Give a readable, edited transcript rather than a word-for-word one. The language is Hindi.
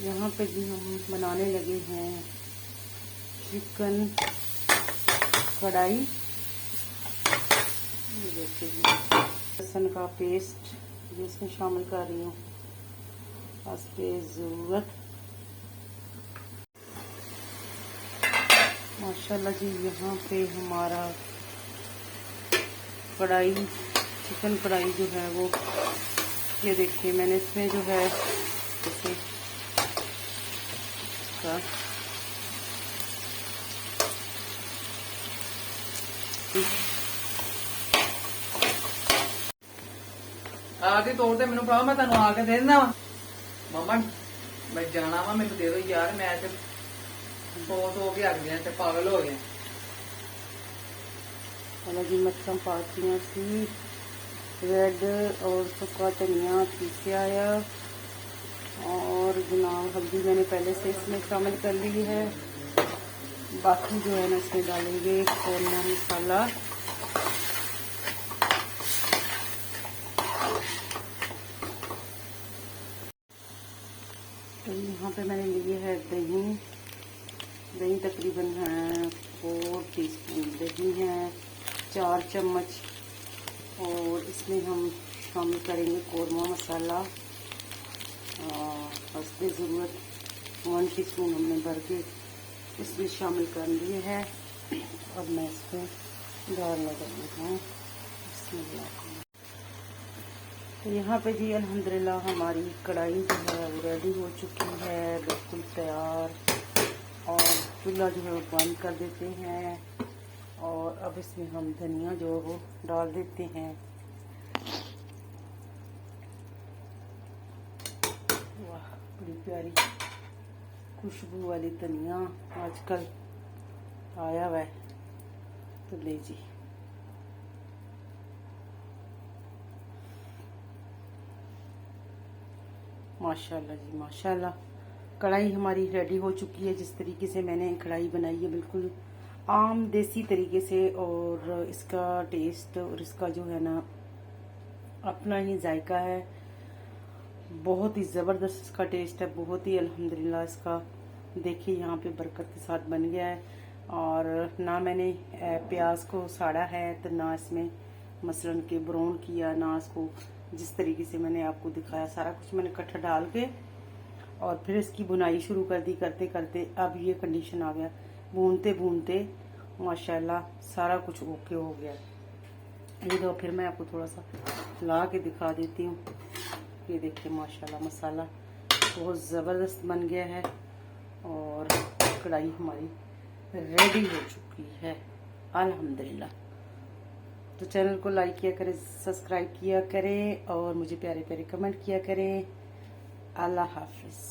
यहाँ पे भी हम बनाने लगे हैं चिकन कढ़ाई। ये देखिए जी, लहसुन का पेस्ट जो इसमें शामिल कर रही हूँ बस पे ज़रूरत। माशाल्लाह जी, यहाँ पे हमारा कढ़ाई चिकन कढ़ाई जो है वो, ये देखिए मैंने इसमें जो है जैसे आके तोड़ दे मैनू भरा, मैं तेन आके दे देना मम्मा। मैं जाना वा, मैनू दे दो यार, मैं तो सो के अग गया ते पागल हो गया। अलग ही मच्छम पातियाँ सी, रेड और सूखा धनिया पीसे आया, और जनाब हल्दी मैंने पहले से इसमें शामिल कर ली है। बाकी जो है ना इसमें डालेंगे कोरमा मसाला, तो यहाँ पे मैंने लिए है दही। दही तकरीबन 4 टीस्पून दही है, 4 चम्मच। और इसमें हम शामिल करेंगे कोरमा मसाला, हस्बे ज़रूरत 1 टीस्पून हमने भर के इसमें शामिल कर लिए है। अब मैं इसमें डालने लगी हूँ। तो यहाँ पे जी अल्हम्दुलिल्लाह हमारी कढ़ाई जो है वो रेडी हो चुकी है, बिल्कुल तैयार। और चूल्हा जो है वो बंद कर देते हैं, और अब इसमें हम धनिया जो है वो डाल देते हैं। वाह, बड़ी प्यारी खुशबू वाली धनिया आजकल आया हुआ है, तो ले जी। माशाल्लाह जी माशाल्लाह, कढ़ाई हमारी रेडी हो चुकी है। जिस तरीके से मैंने कढ़ाई बनाई है बिल्कुल आम देसी तरीके से, और इसका टेस्ट और इसका जो है ना अपना ही जायका है। बहुत ही ज़बरदस्त इसका टेस्ट है, बहुत ही अल्हम्दुलिल्लाह। इसका देखिए यहाँ पे बरकत के साथ बन गया है, और ना मैंने प्याज को साड़ा है, तो ना इसमें मसलन के ब्राउन किया, ना इसको जिस तरीके से मैंने आपको दिखाया सारा कुछ मैंने इकट्ठा डाल के और फिर इसकी बुनाई शुरू कर दी। करते करते अब ये कंडीशन आ गया, भूनते भूनते माशाल्लाह सारा कुछ ओके हो गया। ये दो फिर मैं आपको थोड़ा सा ला के दिखा देती हूँ। ये देखिए माशाल्लाह मसाला बहुत ज़बरदस्त बन गया है, और कढ़ाई हमारी रेडी हो चुकी है अल्हम्दुलिल्लाह। तो चैनल को लाइक किया करें, सब्सक्राइब किया करें, और मुझे प्यारे प्यारे कमेंट किया करें। अल्लाह हाफिज़।